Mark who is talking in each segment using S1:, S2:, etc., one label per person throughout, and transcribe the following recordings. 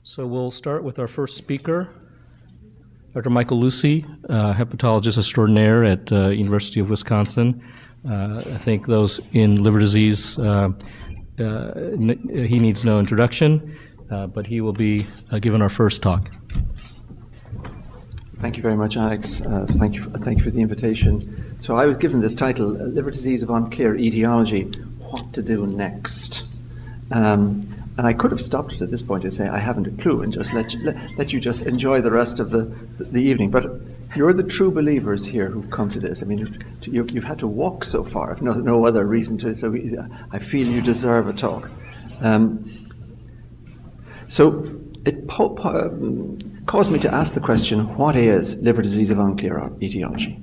S1: So we'll start with our first speaker, Dr. Michael Lucy, hepatologist extraordinaire at University of Wisconsin. I think those in liver disease, he needs no introduction, but he will be giving our first talk.
S2: Thank you very much, Alex. Thank you for the invitation. So I was given this title, Liver Disease of Unclear Etiology, What to Do Next? And I could have stopped it at this point and say I haven't a clue and just let you just enjoy the rest of the evening. But you're the true believers here who've come to this. I mean, you've had to walk so far, if no other reason to it. So I feel you deserve a talk. So it caused me to ask the question, what is liver disease of unclear etiology?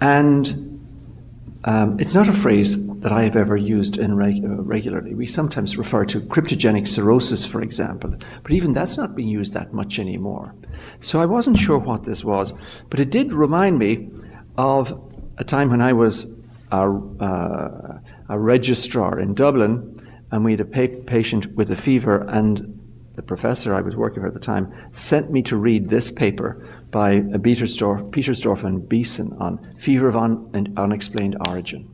S2: And it's not a phrase that I have ever used regularly. We sometimes refer to cryptogenic cirrhosis, for example, but even that's not being used that much anymore. So I wasn't sure what this was, but it did remind me of a time when I was a registrar in Dublin, and we had a patient with a fever, and the professor I was working with at the time sent me to read this paper by Petersdorf and Beeson on fever of unexplained origin.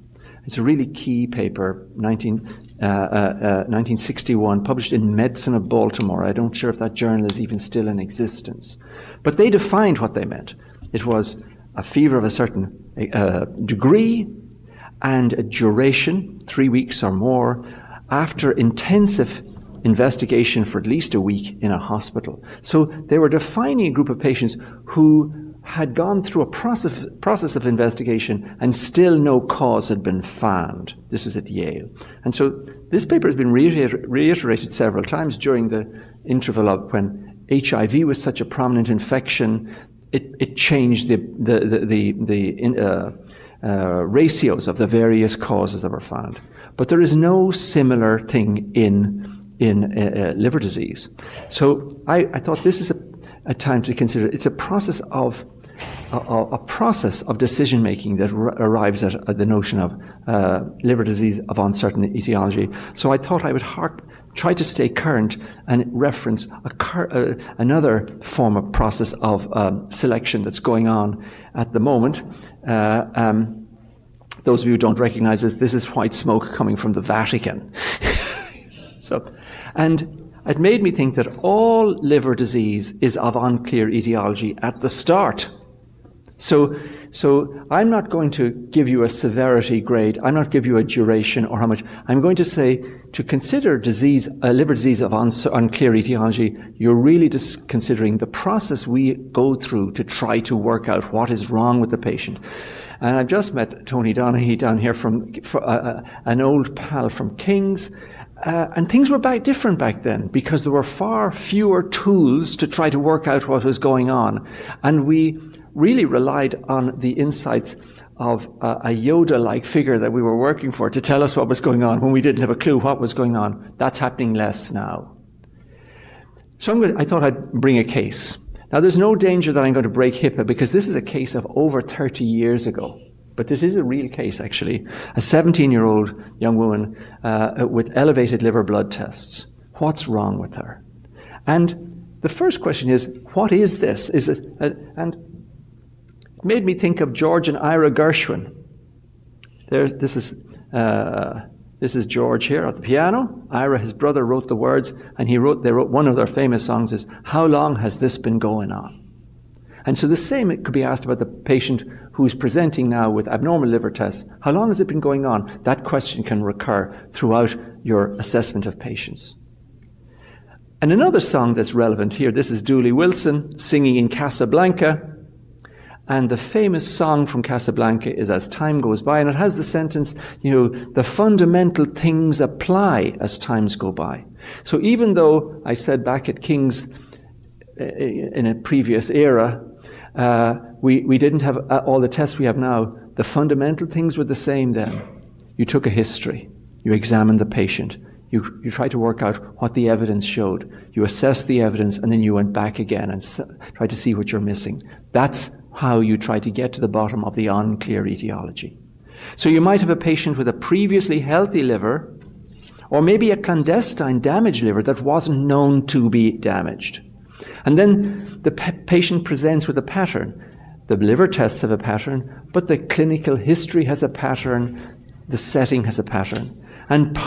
S2: It's a really key paper, 1961, published in Medicine of Baltimore. I'm not sure if that journal is even still in existence. But they defined what they meant. It was a fever of a certain degree and a duration, 3 weeks or more, after intensive investigation for at least a week in a hospital. So they were defining a group of patients who had gone through a process of investigation and still no cause had been found. This was at Yale. And so this paper has been reiterated several times during the interval of when HIV was such a prominent infection. It changed the ratios of the various causes that were found. But there is no similar thing in liver disease. So I thought this is a time to consider. It's a process of decision making that arrives at the notion of liver disease of uncertain etiology. So I thought I would try to stay current and reference another form of process of selection that's going on at the moment. Those of you who don't recognize this is white smoke coming from the Vatican. And it made me think that all liver disease is of unclear etiology at the start. So I'm not going to give you a severity grade. I'm not give you a duration or how much. I'm going to say to consider liver disease of unclear etiology, you're really just considering the process we go through to try to work out what is wrong with the patient. And I've just met Tony Donaghy down here from an old pal from King's. And things were different back then because there were far fewer tools to try to work out what was going on. And we really relied on the insights of a Yoda-like figure that we were working for to tell us what was going on when we didn't have a clue what was going on. That's happening less now. So I thought I'd bring a case. Now, there's no danger that I'm going to break HIPAA because this is a case of over 30 years ago. But this is a real case, actually. A 17-year-old young woman with elevated liver blood tests. What's wrong with her? And the first question is, what is this? And it made me think of George and Ira Gershwin. This is George here at the piano. Ira, his brother, wrote the words, and they wrote one of their famous songs is, "How long has this been going on?" And so the same it could be asked about the patient who's presenting now with abnormal liver tests. How long has it been going on? That question can recur throughout your assessment of patients. And another song that's relevant here, this is Dooley Wilson singing in Casablanca. And the famous song from Casablanca is As Time Goes By. And it has the sentence, the fundamental things apply as times go by. So even though I said back at King's in a previous era, we didn't have all the tests we have now. The fundamental things were the same then. You took a history. You examined the patient. You tried to work out what the evidence showed. You assessed the evidence, and then you went back again and tried to see what you're missing. That's how you try to get to the bottom of the unclear etiology. So you might have a patient with a previously healthy liver or maybe a clandestine damaged liver that wasn't known to be damaged. And then the patient presents with a pattern. The liver tests have a pattern, but the clinical history has a pattern, the setting has a pattern. And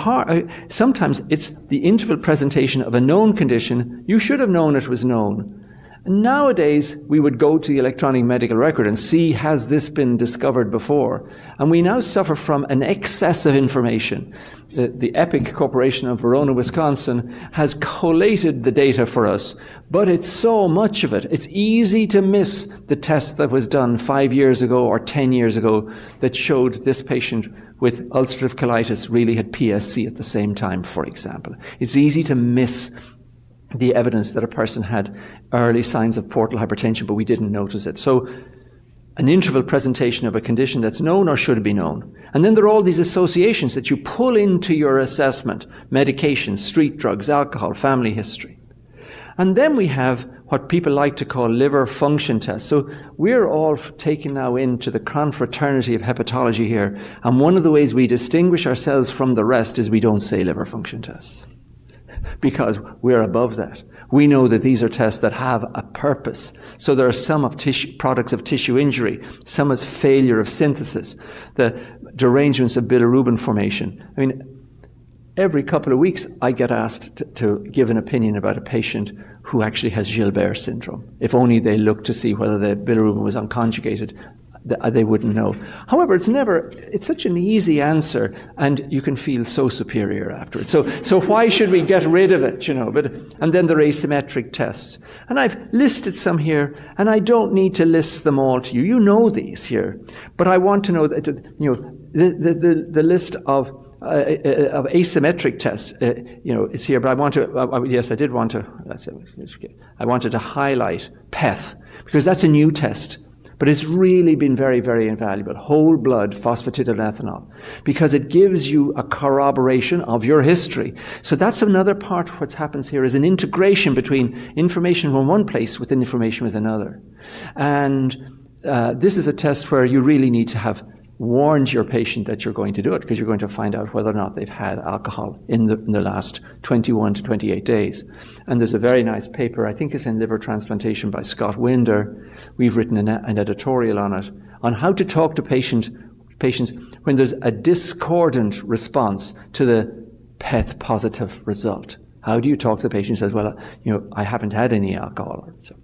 S2: sometimes it's the interval presentation of a known condition. You should have known it was known. Nowadays, we would go to the electronic medical record and see, has this been discovered before? And we now suffer from an excess of information. The Epic Corporation of Verona, Wisconsin, has collated the data for us, but it's so much of it. It's easy to miss the test that was done 5 years ago or 10 years ago that showed this patient with ulcerative colitis really had PSC at the same time, for example. It's easy to miss the evidence that a person had early signs of portal hypertension, but we didn't notice it. So an interval presentation of a condition that's known or should be known. And then there are all these associations that you pull into your assessment: medication, street drugs, alcohol, family history. And then we have what people like to call liver function tests. So we're all taken now into the confraternity of hepatology here. And one of the ways we distinguish ourselves from the rest is we don't say liver function tests, because we're above that. We know that these are tests that have a purpose. So there are some of products of tissue injury, some as failure of synthesis, the derangements of bilirubin formation. I mean, every couple of weeks I get asked to give an opinion about a patient who actually has Gilbert syndrome. If only they looked to see whether the bilirubin was unconjugated, they wouldn't know. However, it's such an easy answer, and you can feel so superior after it. So why should we get rid of it, and then there are asymmetric tests. And I've listed some here, and I don't need to list them all to you. You know these here. But I want to know that, the list of asymmetric tests, is here. But I want to, yes, I did want to, I wanted to highlight PEth, because that's a new test. But it's really been very, very invaluable. Whole blood phosphatidylethanol, because it gives you a corroboration of your history. So that's another part of what happens here, is an integration between information from one place with information with another. And this is a test where you really need to have warned your patient that you're going to do it, because you're going to find out whether or not they've had alcohol in the last 21 to 28 days. And there's a very nice paper, I think it's in Liver Transplantation, by Scott Winder. We've written an editorial on it, on how to talk to patients when there's a discordant response to the PEth positive result. How do you talk to the patient who says, well, I haven't had any alcohol? So.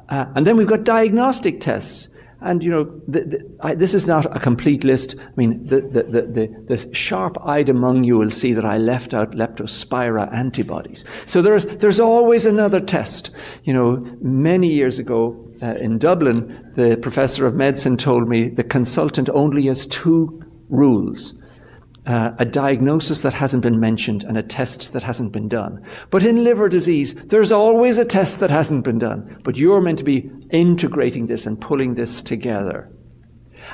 S2: And then we've got diagnostic tests. And, this is not a complete list. I mean, the sharp-eyed among you will see that I left out leptospira antibodies. So there's always another test. Many years ago in Dublin, the professor of medicine told me the consultant only has two rules: a diagnosis that hasn't been mentioned and a test that hasn't been done. But in liver disease, there's always a test that hasn't been done. But you're meant to be integrating this and pulling this together.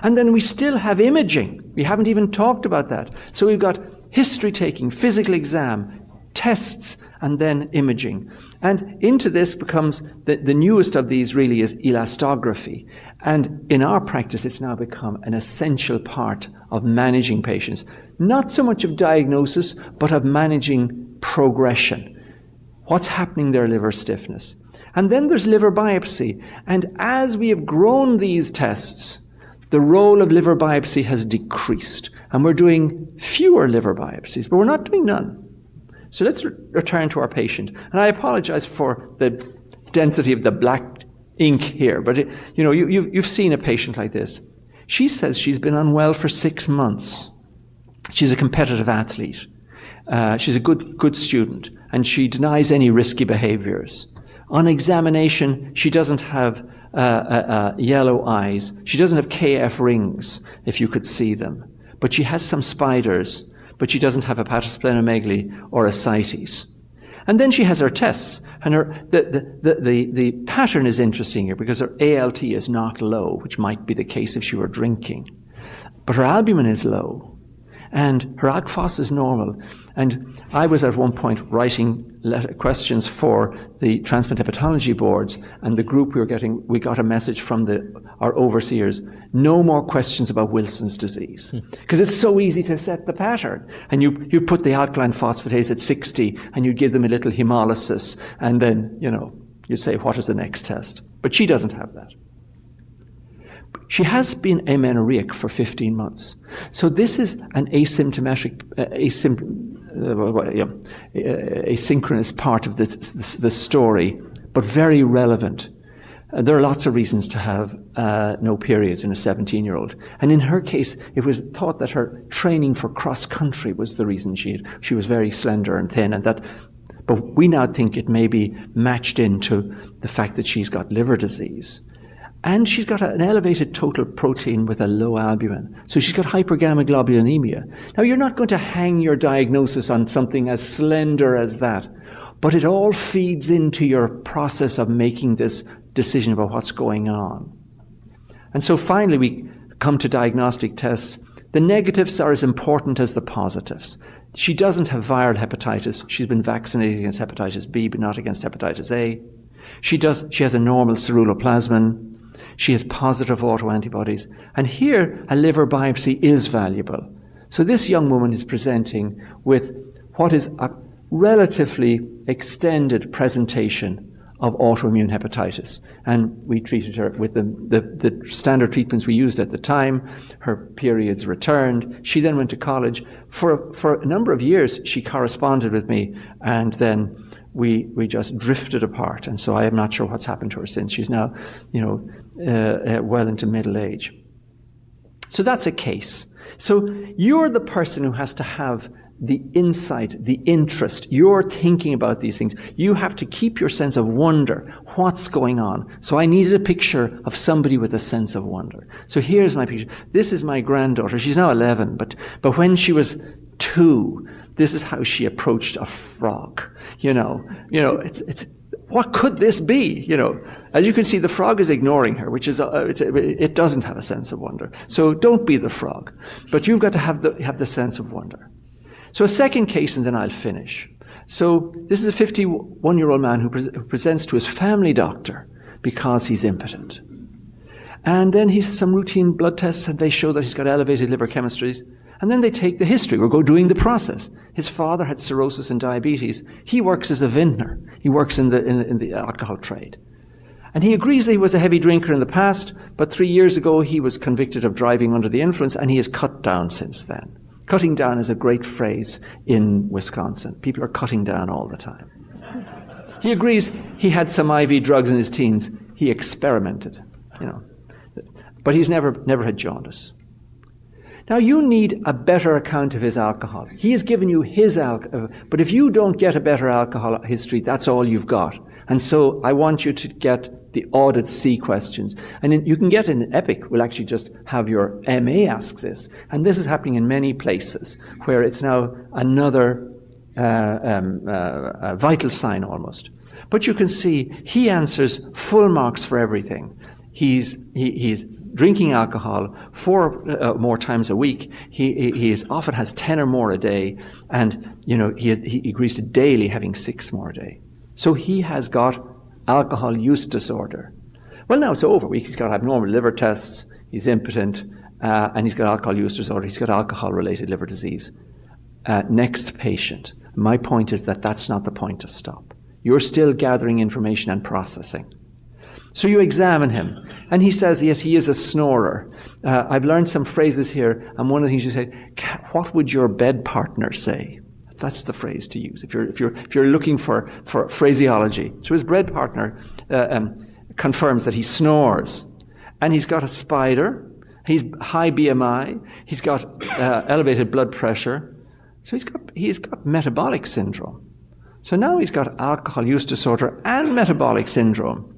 S2: And then we still have imaging. We haven't even talked about that. So we've got history taking, physical exam, tests, and then imaging. And into this becomes, the newest of these really is elastography. And in our practice, it's now become an essential part of managing patients. Not so much of diagnosis, but of managing progression. What's happening in their liver stiffness? And then there's liver biopsy. And as we have grown these tests, the role of liver biopsy has decreased. And we're doing fewer liver biopsies, but we're not doing none. So let's return to our patient. And I apologize for the density of the black ink here, but you've seen a patient like this. She says she's been unwell for 6 months. She's a competitive athlete. She's a good student, and she denies any risky behaviors. On examination, she doesn't have yellow eyes. She doesn't have KF rings, if you could see them. But she has some spiders, but she doesn't have hepatosplenomegaly or ascites. And then she has her tests, and the pattern is interesting here, because her ALT is not low, which might be the case if she were drinking. But her albumin is low. and her alk phos is normal. And I was at one point writing questions for the transplant hepatology boards, and the group we got a message from our overseers: no more questions about Wilson's disease, because it's so easy to set the pattern. And you put the alkaline phosphatase at 60, and you give them a little hemolysis, and then you say, what is the next test? But she doesn't have that. She has been amenorrheic for 15 months. So this is an asynchronous part of the story, but very relevant. There are lots of reasons to have no periods in a 17-year-old. And in her case, it was thought that her training for cross-country was the reason she was very slender and thin, but we now think it may be matched into the fact that she's got liver disease. And she's got an elevated total protein with a low albumin. So she's got hypergammaglobulinemia. Now, you're not going to hang your diagnosis on something as slender as that, but it all feeds into your process of making this decision about what's going on. And so finally, we come to diagnostic tests. The negatives are as important as the positives. She doesn't have viral hepatitis. She's been vaccinated against hepatitis B, but not against hepatitis A. She has a normal ceruloplasmin. She has positive autoantibodies. And here, a liver biopsy is valuable. So this young woman is presenting with what is a relatively extended presentation of autoimmune hepatitis. And we treated her with the standard treatments we used at the time. Her periods returned. She then went to college. For a number of years, she corresponded with me, and then we just drifted apart. And so I am not sure what's happened to her since. She's now, well into middle age. So that's a case. So you're the person who has to have the insight, the interest. You're thinking about these things. You have to keep your sense of wonder. What's going on? So I needed a picture of somebody with a sense of wonder. So here's my picture. This is my granddaughter. She's now 11, but when she was 2, this is how she approached a frog. It's what could this be? As you can see, the frog is ignoring her, which is it doesn't have a sense of wonder. So don't be the frog, but you've got to have the sense of wonder. So a second case, and then I'll finish. So this is a 51-year-old man who presents to his family doctor because he's impotent. And then he has some routine blood tests, and they show that he's got elevated liver chemistries. And then they take the history. We're doing the process. His father had cirrhosis and diabetes. He works as a vintner. He works in the alcohol trade. And he agrees that he was a heavy drinker in the past, but 3 years ago he was convicted of driving under the influence, and he has cut down since then. Cutting down is a great phrase in Wisconsin. People are cutting down all the time. He agrees he had some IV drugs in his teens. He experimented, but he's never had jaundice. Now, you need a better account of his alcohol. He has given you his alcohol, but if you don't get a better alcohol history, that's all you've got. And so I want you to get the audit C questions. And you can get an EPIC. We'll actually just have your MA ask this. And this is happening in many places where it's now another vital sign almost. But you can see he answers full marks for everything. He's drinking alcohol 4 more times a week. He often has 10 or more a day, and he agrees to daily having 6 more a day. So he has got alcohol use disorder. Well, now it's over. He's got abnormal liver tests. He's impotent, and he's got alcohol use disorder. He's got alcohol-related liver disease. Next patient. My point is that that's not the point to stop. You're still gathering information and processing. So you examine him, and he says, yes, he is a snorer. I've learned some phrases here, and one of the things you say, what would your bed partner say? That's the phrase to use if you're looking for phraseology. So his bed partner confirms that he snores, and he's got a spider. He's high BMI. He's got elevated blood pressure. So he's got metabolic syndrome. So now he's got alcohol use disorder and metabolic syndrome.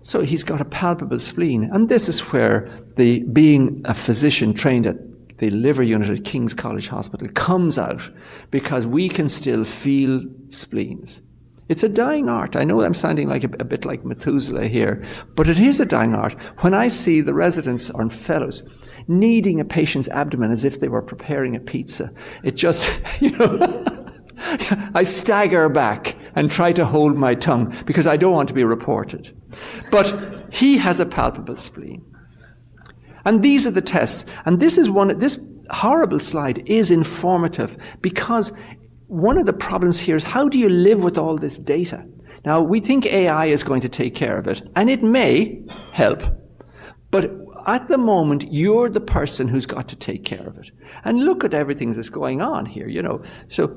S2: So he's got a palpable spleen. And this is where being a physician trained at the liver unit at King's College Hospital comes out, because we can still feel spleens. It's a dying art. I know I'm sounding like a bit like Methuselah here, but it is a dying art. When I see the residents or fellows kneading a patient's abdomen as if they were preparing a pizza, it just, I stagger back and try to hold my tongue because I don't want to be reported. But he has a palpable spleen. And these are the tests. And this horrible slide is informative because one of the problems here is how do you live with all this data? Now, we think AI is going to take care of it, and it may help. But at the moment, you're the person who's got to take care of it. And look at everything that's going on here, So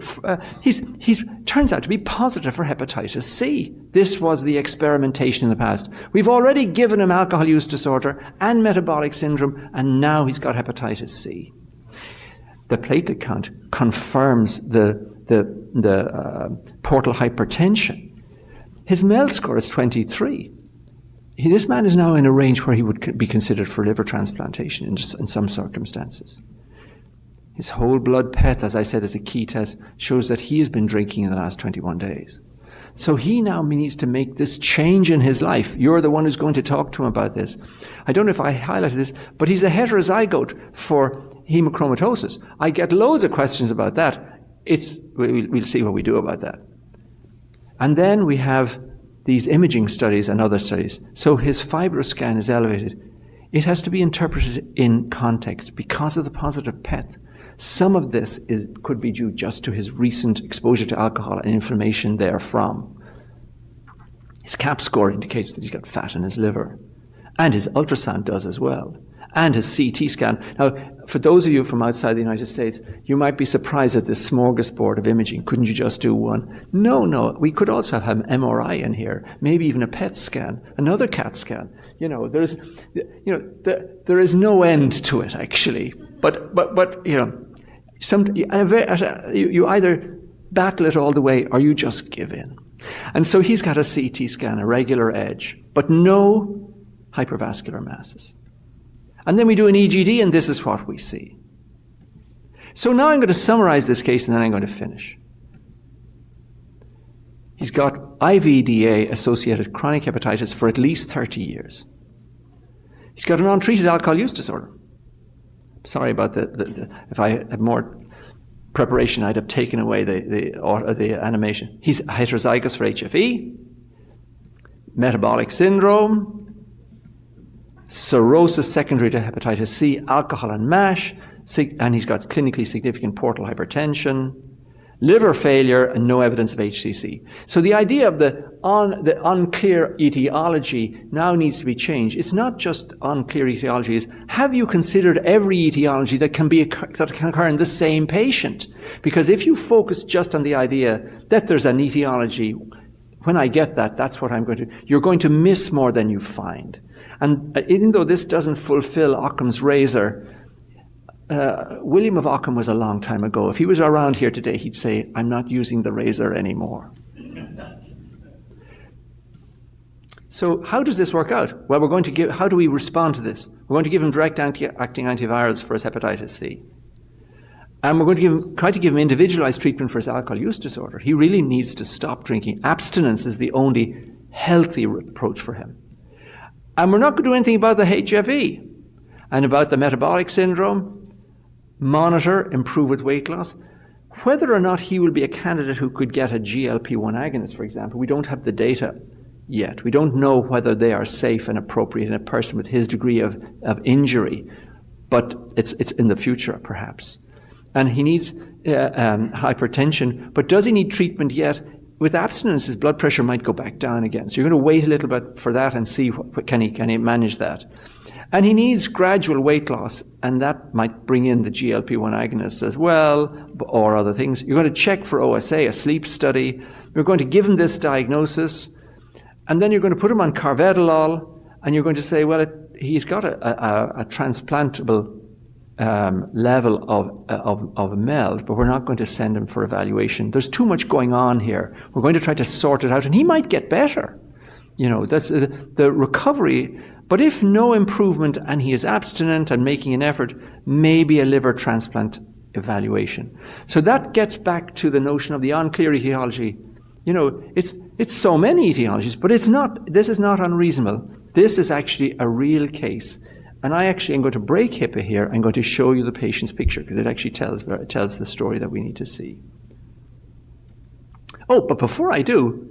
S2: he's turns out to be positive for hepatitis C. This was the experimentation in the past. We've already given him alcohol use disorder and metabolic syndrome, and now he's got hepatitis C. The platelet count confirms the portal hypertension. His MEL score is 23. This man is now in a range where he would be considered for liver transplantation in some circumstances. His whole blood PET, as I said, is a key test, shows that he has been drinking in the last 21 days. So he now needs to make this change in his life. You're the one who's going to talk to him about this. I don't know if I highlighted this, but he's a heterozygote for hemochromatosis. I get loads of questions about that. We'll see what we do about that. And then we have these imaging studies and other studies. So his fibroscan is elevated. It has to be interpreted in context because of the positive PET. Some of this could be due just to his recent exposure to alcohol and inflammation therefrom. His CAP score indicates that he's got fat in his liver. And his ultrasound does as well. And his CT scan. Now, for those of you from outside the United States, you might be surprised at this smorgasbord of imaging. Couldn't you just do one? No. We could also have an MRI in here, maybe even a PET scan, another CAT scan. There is no end to it, actually. But you either battle it all the way or you just give in. And so he's got a CT scan, a regular edge, but no hypervascular masses. And then we do an EGD, and this is what we see. So now I'm going to summarize this case, and then I'm going to finish. He's got IVDA-associated chronic hepatitis for at least 30 years. He's got an untreated alcohol use disorder. Sorry about if I had more preparation, I'd have taken away the animation. He's heterozygous for HFE, metabolic syndrome, cirrhosis secondary to hepatitis C, alcohol and MASH, and he's got clinically significant portal hypertension, liver failure, and no evidence of HCC. So the idea of the unclear etiology now needs to be changed. It's not just unclear etiology. It's have you considered every etiology that can occur in the same patient? Because if you focus just on the idea that there's an etiology, when I get that, that's what I'm going to. You're going to miss more than you find. And even though this doesn't fulfill Occam's razor, William of Ockham was a long time ago. If he was around here today, he'd say, I'm not using the razor anymore. So how does this work out? Well, how do we respond to this? We're going to give him direct-acting antivirals for his hepatitis C. And we're going to try to give him individualized treatment for his alcohol use disorder. He really needs to stop drinking. Abstinence is the only healthy approach for him. And we're not going to do anything about the HFE and about the metabolic syndrome. Monitor, improve with weight loss. Whether or not he will be a candidate who could get a GLP-1 agonist, for example, we don't have the data yet. We don't know whether they are safe and appropriate in a person with his degree of injury, but it's in the future, perhaps. And he needs hypertension, but does he need treatment yet? With abstinence, his blood pressure might go back down again. So you're going to wait a little bit for that and see can he manage that. And he needs gradual weight loss, and that might bring in the GLP-1 agonists as well, or other things. You're going to check for OSA, a sleep study. You're going to give him this diagnosis, and then you're going to put him on carvedilol, and you're going to say, well, he's got a transplantable level of MELD, but we're not going to send him for evaluation. There's too much going on here. We're going to try to sort it out, and he might get better. That's the recovery. But if no improvement and he is abstinent and making an effort, maybe a liver transplant evaluation. So that gets back to the notion of the unclear etiology It's so many etiologies, but this is not unreasonable. This is actually a real case. And I actually am going to break HIPAA here. I'm going to show you the patient's picture because it actually tells the story that we need to see. Oh, but before I do,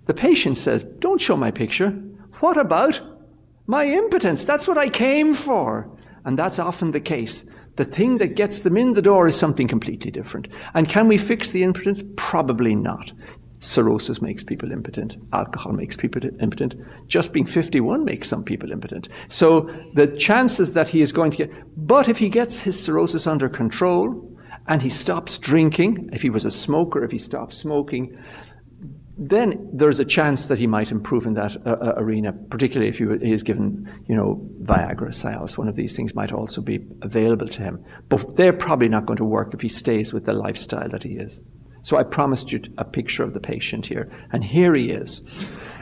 S2: the patient says, don't show my picture. What about my impotence? That's what I came for. And that's often the case. The thing that gets them in the door is something completely different. And can we fix the impotence? Probably not. Cirrhosis makes people impotent. Alcohol makes people impotent. Just being 51 makes some people impotent. So the chances that he is going to but if he gets his cirrhosis under control and he stops drinking, if he was a smoker, if he stops smoking, then there's a chance that he might improve in that arena, particularly if he is given, Viagra, Cialis. One of these things might also be available to him. But they're probably not going to work if he stays with the lifestyle that he is. So I promised you a picture of the patient here, and here he is.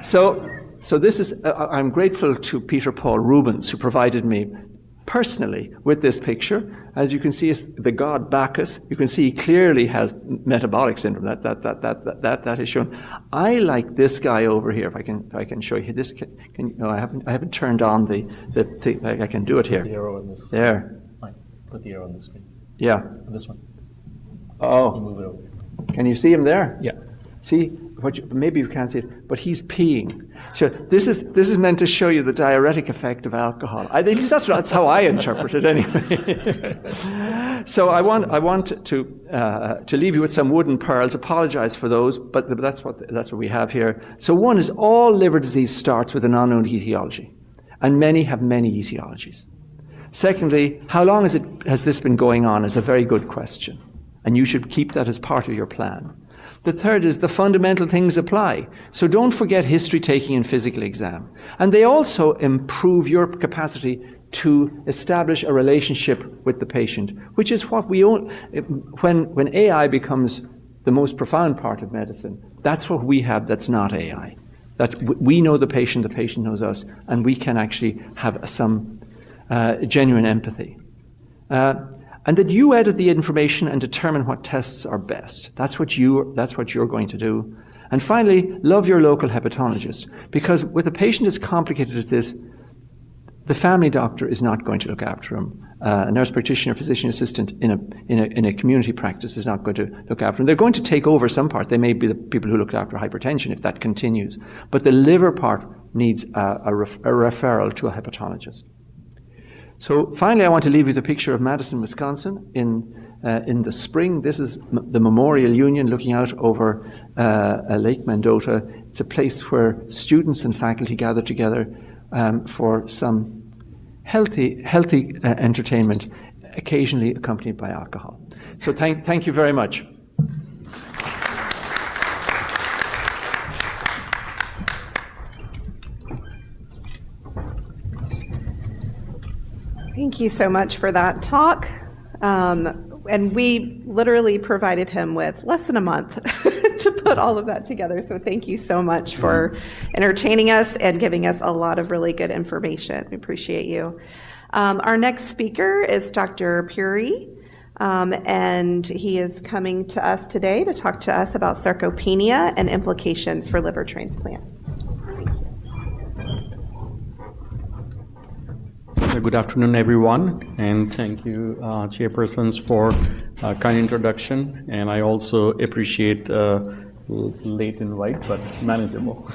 S2: So this is, I'm grateful to Peter Paul Rubens, who provided me personally with this picture. As you can see, it's the god Bacchus. You can see he clearly has metabolic syndrome. That is shown. I like this guy over here. If I can show you this. I haven't turned on the thing. I can do it here.
S1: Put the arrow on this.
S2: There.
S1: Put the arrow on the screen.
S2: Yeah.
S1: This one.
S2: Oh.
S1: You move it over.
S2: Can you see him there?
S1: Yeah.
S2: See, maybe you can't see it, but he's peeing. So this is meant to show you the diuretic effect of alcohol. That's how I interpret it anyway. So I want to leave you with some wooden pearls. Apologize for those, but that's what we have here. So one is all liver disease starts with an unknown etiology, and many have many etiologies. Secondly, how long has this been going on is a very good question, and you should keep that as part of your plan. The third is the fundamental things apply. So don't forget history taking and physical exam. And they also improve your capacity to establish a relationship with the patient, which is what when AI becomes the most profound part of medicine, that's what we have that's not AI. That we know the patient knows us, and we can actually have some genuine empathy. And that you edit the information and determine what tests are best. That's what you're going to do. And finally, love your local hepatologist, because with a patient as complicated as this, the family doctor is not going to look after him. A nurse practitioner, physician assistant in a community practice is not going to look after him. They're going to take over some part. They may be the people who look after hypertension if that continues. But the liver part needs a referral to a hepatologist. So finally, I want to leave you with a picture of Madison, Wisconsin in the spring. This is the Memorial Union looking out over Lake Mendota. It's a place where students and faculty gather together for some healthy entertainment, occasionally accompanied by alcohol. So thank you very much.
S3: Thank you so much for that talk. And we literally provided him with less than a month to put all of that together. So thank you so much for entertaining us and giving us a lot of really good information. We appreciate you. Our next speaker is Dr. Puri, and he is coming to us today to talk to us about sarcopenia and implications for liver transplant.
S4: Good afternoon, everyone, and thank you, chairpersons, for a kind introduction. And I also appreciate late invite, but manageable.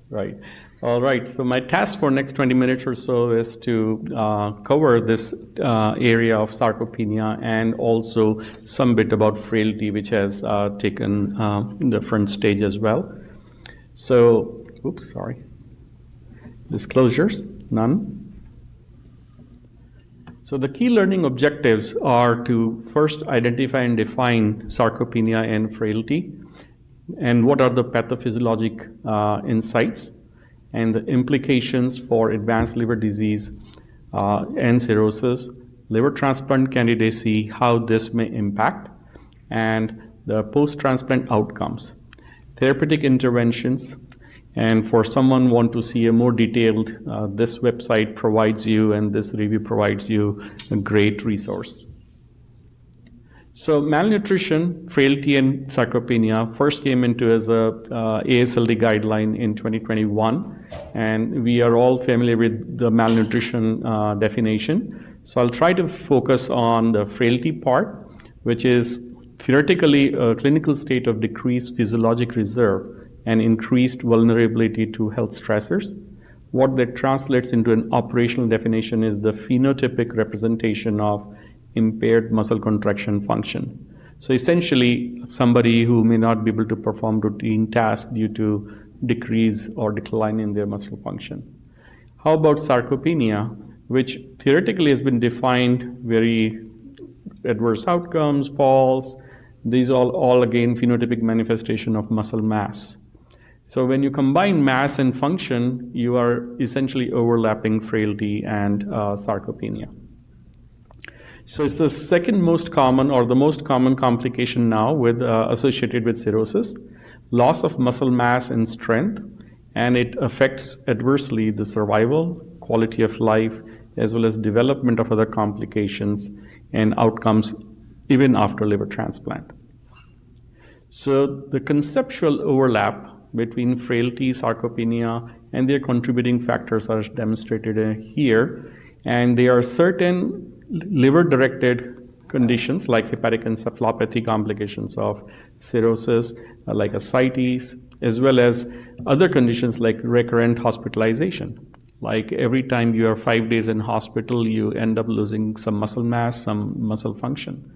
S4: Right. All right. So my task for next 20 minutes or so is to cover this area of sarcopenia and also some bit about frailty, which has taken the front stage as well. So, disclosures, none. So the key learning objectives are to first identify and define sarcopenia and frailty, and what are the pathophysiologic insights and the implications for advanced liver disease and cirrhosis, liver transplant candidacy, how this may impact, and the post-transplant outcomes, therapeutic interventions. And for someone want to see a more detailed, this website provides you, and this review provides you a great resource. So malnutrition, frailty, and sarcopenia first came into as a ASLD guideline in 2021, and we are all familiar with the malnutrition definition. So I'll try to focus on the frailty part, which is theoretically a clinical state of decreased physiologic reserve and increased vulnerability to health stressors. What that translates into an operational definition is the phenotypic representation of impaired muscle contraction function. So essentially, somebody who may not be able to perform routine tasks due to decrease or decline in their muscle function. How about sarcopenia, which theoretically has been defined very adverse outcomes, falls. These all again phenotypic manifestation of muscle mass. So when you combine mass and function, you are essentially overlapping frailty and sarcopenia. So it's the second most common or the most common complication now with associated with cirrhosis, loss of muscle mass and strength, and it affects adversely the survival, quality of life, as well as development of other complications and outcomes even after liver transplant. So the conceptual overlap between frailty, sarcopenia, and their contributing factors are demonstrated here, and there are certain liver-directed conditions like hepatic encephalopathy, complications of cirrhosis, like ascites, as well as other conditions like recurrent hospitalization. Like every time you are 5 days in hospital, you end up losing some muscle mass, some muscle function.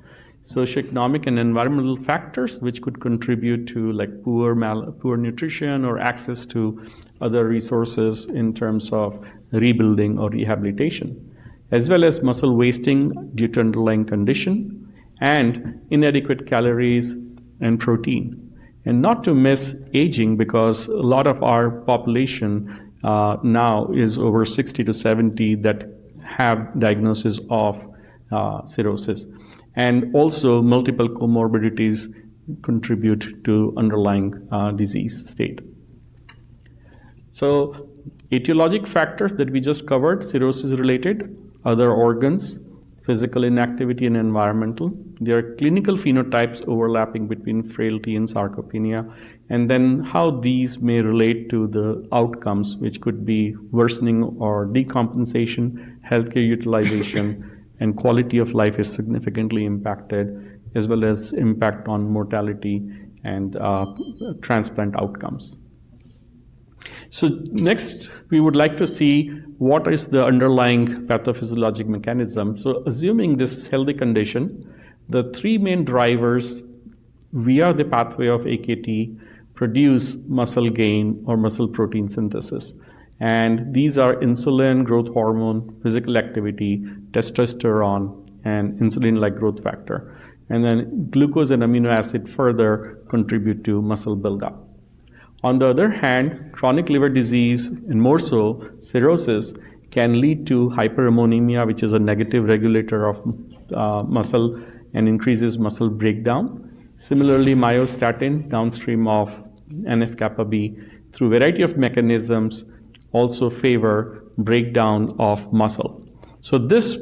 S4: Socioeconomic and environmental factors which could contribute to like poor nutrition or access to other resources in terms of rebuilding or rehabilitation, as well as muscle wasting due to underlying condition and inadequate calories and protein. And not to miss aging, because a lot of our population now is over 60 to 70 that have diagnosis of cirrhosis. And also multiple comorbidities contribute to underlying disease state. So etiologic factors that we just covered, cirrhosis related, other organs, physical inactivity, and environmental. There are clinical phenotypes overlapping between frailty and sarcopenia, and then how these may relate to the outcomes, which could be worsening or decompensation, healthcare utilization, and quality of life is significantly impacted, as well as impact on mortality and transplant outcomes. So next, we would like to see what is the underlying pathophysiologic mechanism. So assuming this healthy condition, the three main drivers via the pathway of AKT produce muscle gain or muscle protein synthesis. And these are insulin, growth hormone, physical activity, testosterone, and insulin-like growth factor. And then glucose and amino acid further contribute to muscle buildup. On the other hand, chronic liver disease, and more so cirrhosis, can lead to hyperammonemia, which is a negative regulator of muscle and increases muscle breakdown. Similarly, myostatin, downstream of NF-kappa B, through a variety of mechanisms, also favor breakdown of muscle. So this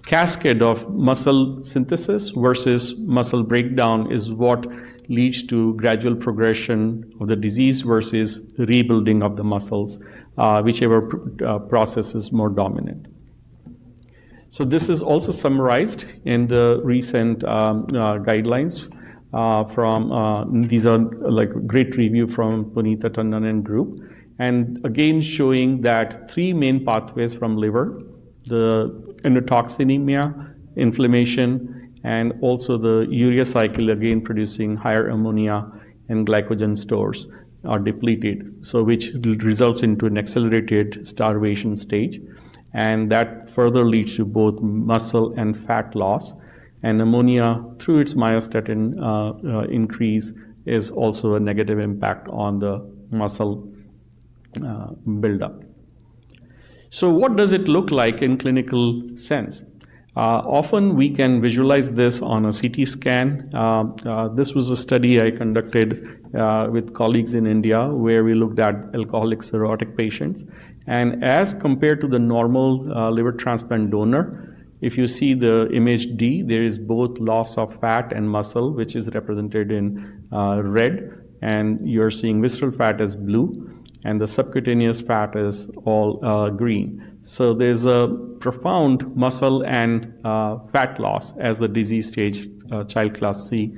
S4: cascade of muscle synthesis versus muscle breakdown is what leads to gradual progression of the disease versus rebuilding of the muscles, whichever process is more dominant. So this is also summarized in the recent guidelines these are like a great review from Punita Tandon and group. And again, showing that three main pathways from liver, the endotoxinemia, inflammation, and also the urea cycle, again producing higher ammonia and glycogen stores are depleted, so which results into an accelerated starvation stage. And that further leads to both muscle and fat loss. And ammonia, through its myostatin increase, is also a negative impact on the muscle buildup. So what does it look like in clinical sense? Often we can visualize this on a CT scan. This was a study I conducted with colleagues in India where we looked at alcoholic cirrhotic patients. And as compared to the normal liver transplant donor, If you see the image D, there is both loss of fat and muscle, which is represented in red, and you're seeing visceral fat as blue, and the subcutaneous fat is all green. So there's a profound muscle and fat loss as the disease stage, child class C,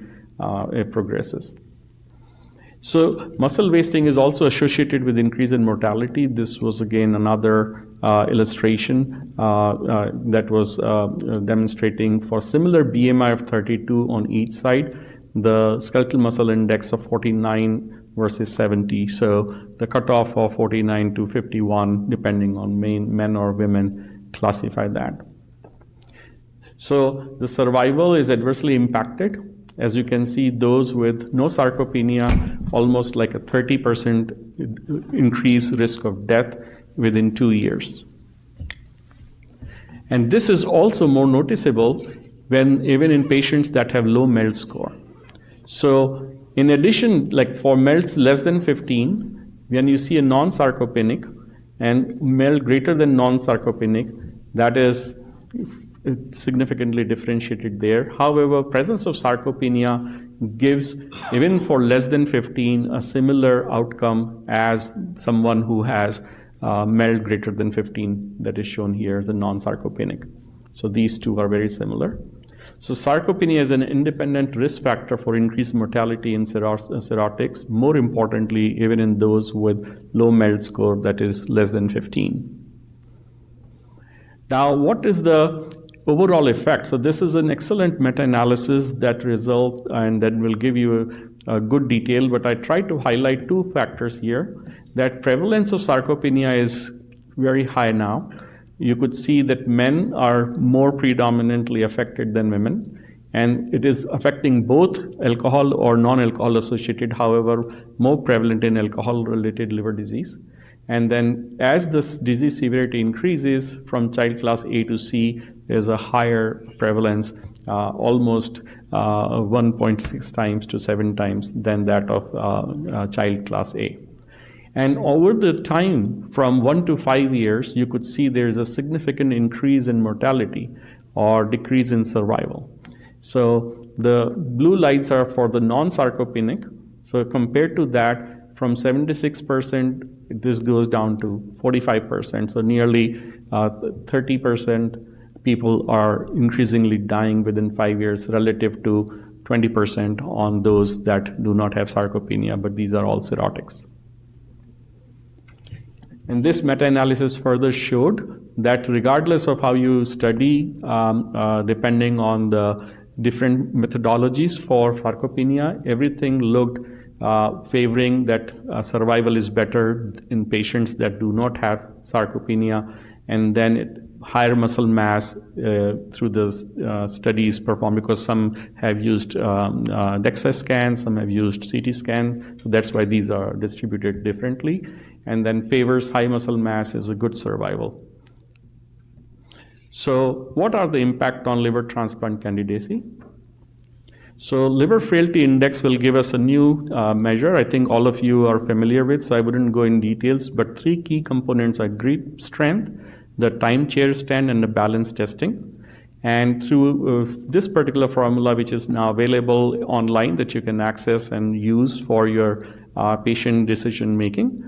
S4: progresses. So muscle wasting is also associated with increase in mortality. This was again another illustration that was demonstrating for similar BMI of 32 on each side, the skeletal muscle index of 49 versus 70. So the cutoff of 49 to 51, depending on men or women, classify that. So the survival is adversely impacted. As you can see, those with no sarcopenia, almost like a 30% increased risk of death within 2 years. And this is also more noticeable when even in patients that have low MELD score. So in addition, like for MELDs less than 15, when you see a non-sarcopenic and MELD greater than non-sarcopenic, that is significantly differentiated there. However, presence of sarcopenia gives, even for less than 15, a similar outcome as someone who has MELD greater than 15, that is shown here as a non-sarcopenic. So these two are very similar. So sarcopenia is an independent risk factor for increased mortality in cirrhotics, more importantly, even in those with low MELD score that is less than 15. Now, what is the overall effect? So this is an excellent meta-analysis that results and then will give you a good detail, but I try to highlight two factors here. That prevalence of sarcopenia is very high now. You could see that men are more predominantly affected than women, and it is affecting both alcohol or non-alcohol associated, however, more prevalent in alcohol-related liver disease. And then as this disease severity increases from child class A to C, there's a higher prevalence, almost 1.6 times to 7 times than that of child class A. And over the time from 1 to 5 years, you could see there's a significant increase in mortality or decrease in survival. So the blue lights are for the non-sarcopenic. So compared to that, from 76%, this goes down to 45%. So nearly 30% people are increasingly dying within 5 years relative to 20% on those that do not have sarcopenia, but these are all cirrhotics. And this meta-analysis further showed that regardless of how you study, depending on the different methodologies for sarcopenia, everything looked favoring that survival is better in patients that do not have sarcopenia, and then higher muscle mass through the studies performed, because some have used DEXA scan, some have used CT scan, so that's why these are distributed differently, and then favors high muscle mass is a good survival. So what are the impact on liver transplant candidacy? So liver frailty index will give us a new measure. I think all of you are familiar with, so I wouldn't go in details, but 3 key components are grip strength, the time chair stand, and the balance testing. And through this particular formula, which is now available online that you can access and use for your patient decision making,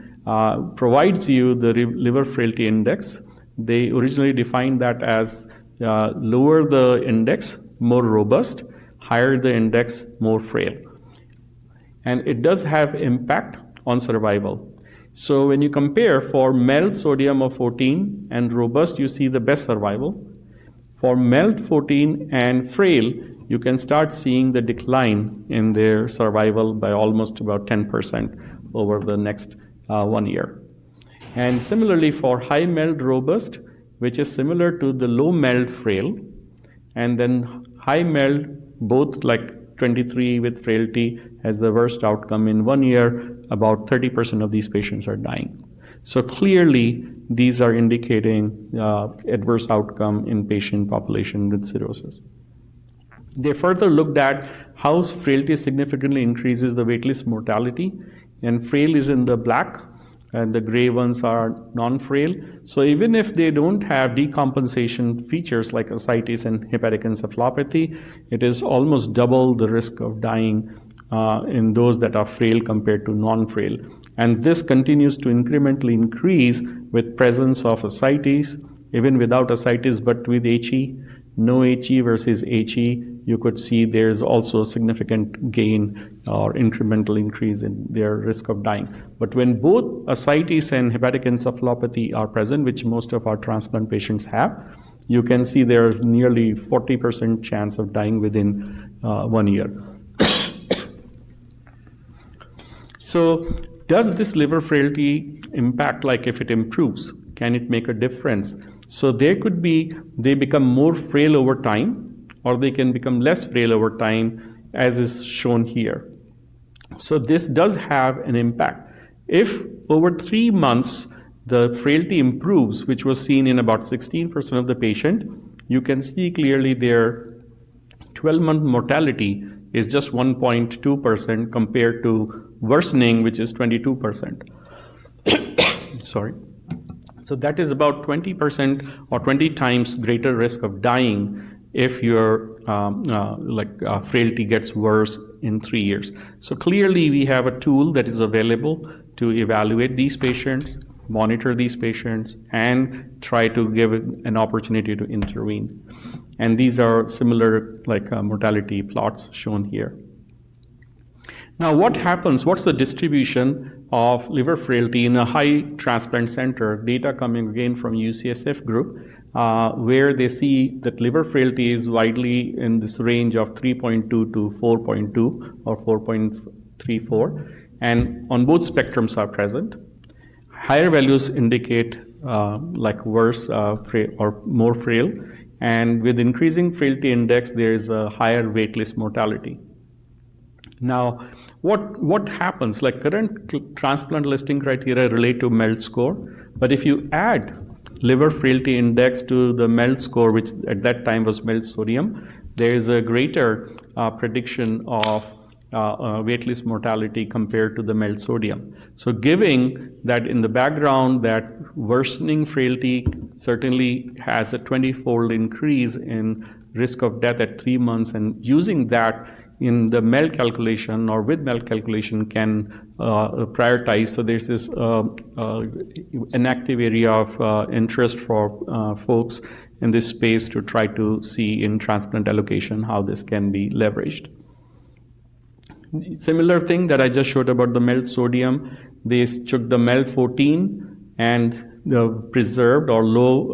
S4: provides you the liver frailty index. They originally defined that as lower the index, more robust, higher the index, more frail. And it does have impact on survival. So when you compare for MELD sodium of 14 and robust, you see the best survival. For MELD 14 and frail, you can start seeing the decline in their survival by almost about 10% over the next 1 year. And similarly for high MELD robust, which is similar to the low MELD frail, and then high MELD, both like 23 with frailty has the worst outcome in 1 year, about 30% of these patients are dying. So clearly, these are indicating adverse outcome in patient population with cirrhosis. They further looked at how frailty significantly increases the waitlist mortality, and frail is in the black, and the gray ones are non-frail. So even if they don't have decompensation features like ascites and hepatic encephalopathy, it is almost double the risk of dying in those that are frail compared to non-frail. And this continues to incrementally increase with presence of ascites, even without ascites, but with HE. No HE versus HE, you could see there's also a significant gain or incremental increase in their risk of dying. But when both ascites and hepatic encephalopathy are present, which most of our transplant patients have, you can see there's nearly 40% chance of dying within 1 year. So does this liver frailty impact, like if it improves, can it make a difference? So there could be, they become more frail over time, or they can become less frail over time, as is shown here. So this does have an impact. If over 3 months the frailty improves, which was seen in about 16% of the patient, you can see clearly their 12-month mortality is just 1.2% compared to worsening, which is 22%. Sorry. So that is about 20% or 20 times greater risk of dying if your frailty gets worse in 3 years. So clearly we have a tool that is available to evaluate these patients, monitor these patients, and try to give an opportunity to intervene. And these are similar mortality plots shown here. Now what happens, what's the distribution of liver frailty in a high transplant center? Data coming again from UCSF group, where they see that liver frailty is widely in this range of 3.2 to 4.2 or 4.34, and on both spectrums are present. Higher values indicate worse or more frail, and with increasing frailty index, there is a higher waitlist mortality. Now, what happens? Like current transplant listing criteria relate to MELD score, but if you add liver frailty index to the MELD score, which at that time was MELD sodium, there is a greater prediction of waitlist mortality compared to the MELD sodium. So giving that in the background that worsening frailty certainly has a 20-fold increase in risk of death at 3 months, and using that in the MELD calculation or with MELD calculation can prioritize. So there's this an active area of interest for folks in this space to try to see in transplant allocation how this can be leveraged. Similar thing that I just showed about the MELD sodium, they took the MELD 14 and the preserved or low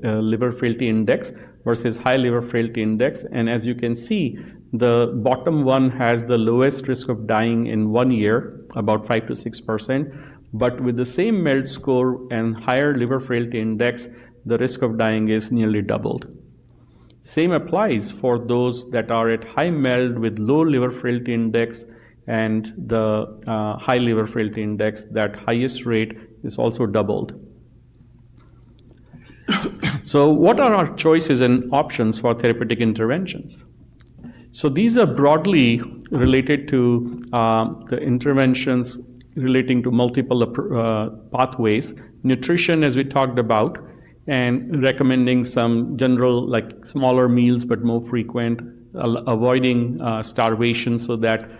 S4: liver frailty index versus high liver frailty index. And as you can see, the bottom one has the lowest risk of dying in 1 year, about 5 to 6%. But with the same MELD score and higher liver frailty index, the risk of dying is nearly doubled. Same applies for those that are at high MELD with low liver frailty index and the high liver frailty index. That highest rate is also doubled. So what are our choices and options for therapeutic interventions? So these are broadly related to the interventions relating to multiple pathways, nutrition as we talked about, and recommending some general smaller meals but more frequent, avoiding starvation so that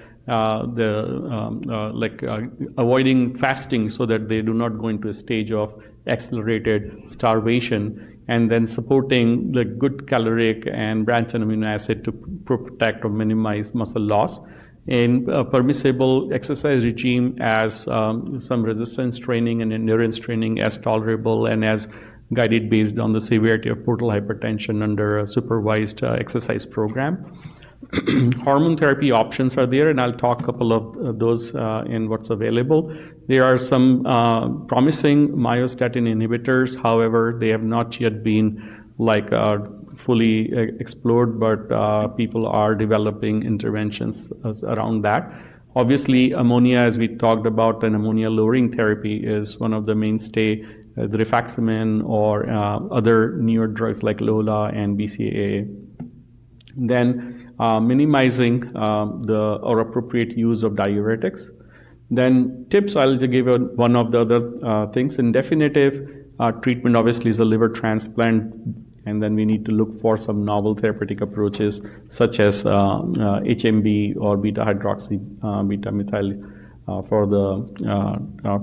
S4: avoiding fasting so that they do not go into a stage of accelerated starvation, and then supporting the good caloric and branched amino acid to protect or minimize muscle loss, and permissible exercise regime as some resistance training and endurance training as tolerable and as guided based on the severity of portal hypertension under a supervised exercise program. Hormone therapy options are there, and I'll talk a couple of those in what's available. There are some promising myostatin inhibitors. However, they have not yet been fully explored, but people are developing interventions around that. Obviously, ammonia, as we talked about, and ammonia lowering therapy is one of the mainstay, the rifaximin or other newer drugs like LOLA and BCAA. Then minimizing or appropriate use of diuretics. Then tips, I'll just give one of the other things. In definitive treatment, obviously, is a liver transplant, and then we need to look for some novel therapeutic approaches such as HMB or beta-hydroxy beta-methyl for the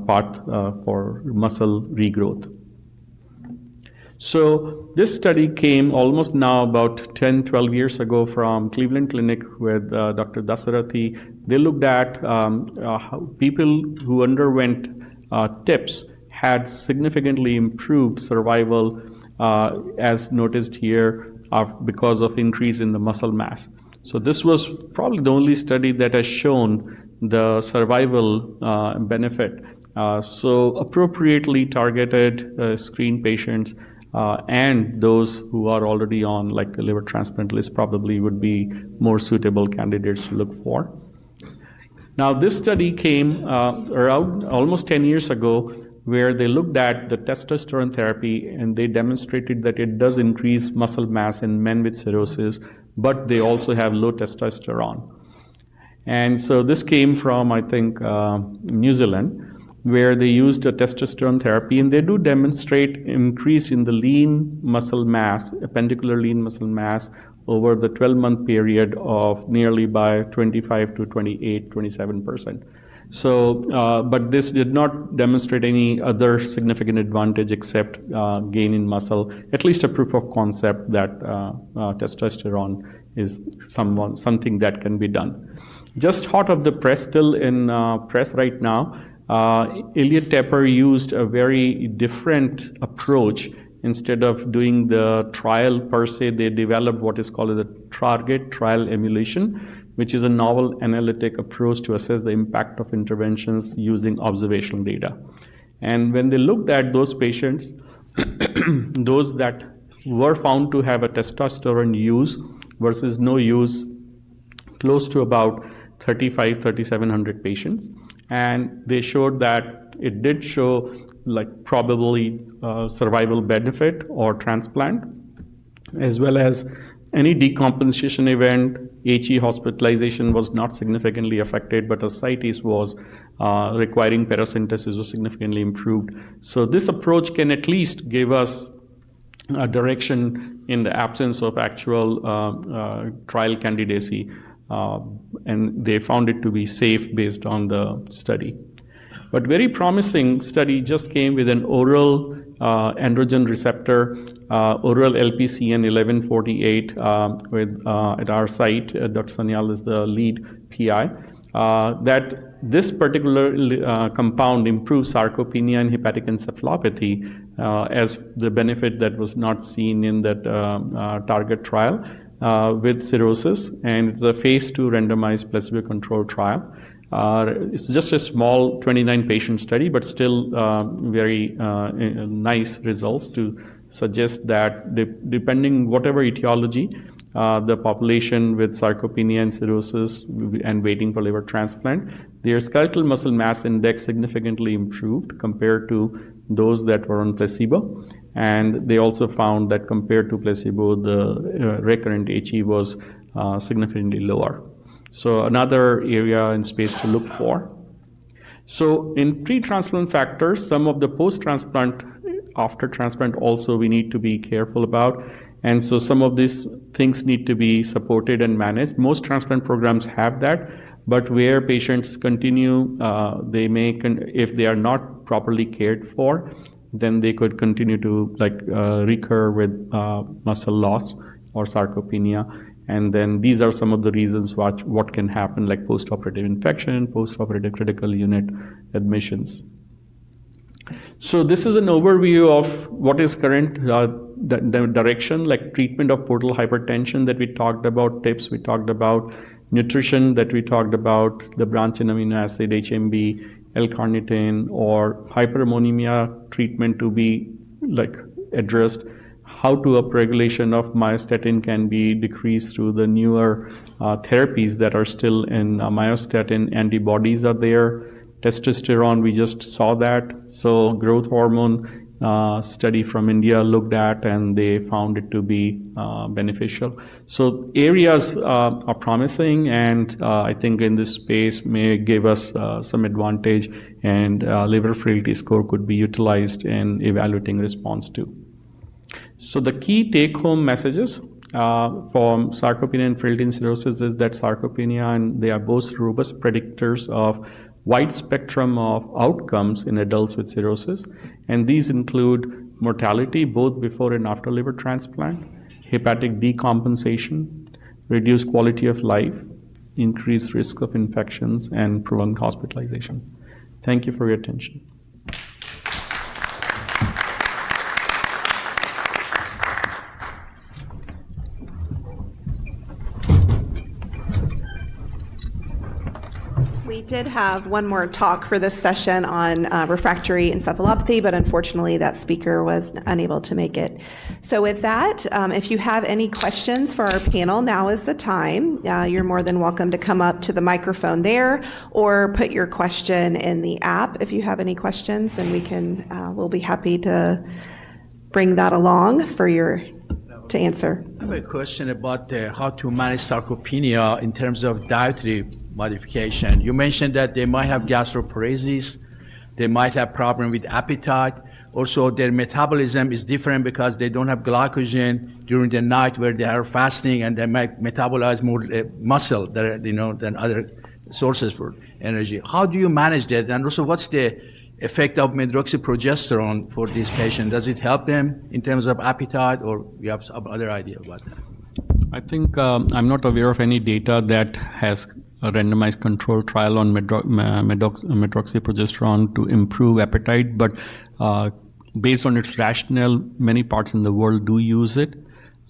S4: path for muscle regrowth. So this study came almost now about 10, 12 years ago from Cleveland Clinic with Dr. Dasarathi. They looked at how people who underwent TIPS had significantly improved survival, as noticed here, because of increase in the muscle mass. So this was probably the only study that has shown the survival benefit. So appropriately targeted screen patients and those who are already on like a liver transplant list probably would be more suitable candidates to look for. Now this study came around almost 10 years ago, where they looked at the testosterone therapy and they demonstrated that it does increase muscle mass in men with cirrhosis, but they also have low testosterone. And so this came from, I think, New Zealand, where they used a testosterone therapy, and they do demonstrate increase in the lean muscle mass, appendicular lean muscle mass, over the 12-month period of nearly by 25 to 28, 27%. So, but this did not demonstrate any other significant advantage except gain in muscle, at least a proof of concept that testosterone is something that can be done. Just hot off the press, still in press right now, Elliot Tepper used a very different approach. Instead of doing the trial per se, they developed what is called the target trial emulation, which is a novel analytic approach to assess the impact of interventions using observational data. And when they looked at those patients, those that were found to have a testosterone use versus no use, close to about 3,700 patients. And they showed that it did show like probably survival benefit or transplant, as well as any decompensation event. HE hospitalization was not significantly affected, but ascites was requiring paracentesis was significantly improved. So this approach can at least give us a direction in the absence of actual trial candidacy, and they found it to be safe based on the study. But very promising study just came with an oral androgen receptor, oral LPCN 1148 at our site. Dr. Sanyal is the lead PI. That this particular compound improves sarcopenia and hepatic encephalopathy as the benefit that was not seen in that target trial with cirrhosis, and it's a phase 2 randomized placebo-controlled trial. It's just a small 29-patient study, but still very nice results to suggest that depending whatever etiology, the population with sarcopenia and cirrhosis and waiting for liver transplant, their skeletal muscle mass index significantly improved compared to those that were on placebo. And they also found that compared to placebo, the recurrent HE was significantly lower. So another area in space to look for. So in pre-transplant factors, some of the post-transplant, after transplant also we need to be careful about. And so some of these things need to be supported and managed. Most transplant programs have that, but where patients continue, they may, if they are not properly cared for, then they could continue to recur with muscle loss or sarcopenia. And then these are some of the reasons what can happen, like post-operative infection, post-operative critical unit admissions. So this is an overview of what is current direction, like treatment of portal hypertension that we talked about, tips we talked about, nutrition that we talked about, the branched-chain amino acid, HMB, L-carnitine, or hyperammonemia treatment to be addressed. How to upregulation of myostatin can be decreased through the newer therapies that are still in myostatin. Antibodies are there. Testosterone, we just saw that. So growth hormone study from India looked at, and they found it to be beneficial. So areas are promising, and I think in this space may give us some advantage, and liver frailty score could be utilized in evaluating response too. So the key take-home messages from sarcopenia and frailty in cirrhosis is that sarcopenia, and they are both robust predictors of wide spectrum of outcomes in adults with cirrhosis, and these include mortality both before and after liver transplant, hepatic decompensation, reduced quality of life, increased risk of infections, and prolonged hospitalization. Thank you for your attention.
S3: We did have one more talk for this session on refractory encephalopathy, but unfortunately that speaker was unable to make it. So with that, if you have any questions for our panel, now is the time. You're more than welcome to come up to the microphone there, or put your question in the app if you have any questions, and we'll be happy to bring that along for to answer.
S5: I have a question about how to manage sarcopenia in terms of dietary modification. You mentioned that they might have gastroparesis, they might have problem with appetite. Also, their metabolism is different because they don't have glycogen during the night where they are fasting, and they might metabolize more muscle than other sources for energy. How do you manage that? And also, what's the effect of medroxyprogesterone for this patient? Does it help them in terms of appetite, or you have some other idea about that?
S4: I think I'm not aware of any data that has a randomized controlled trial on medroxyprogesterone to improve appetite, but based on its rationale, many parts in the world do use it.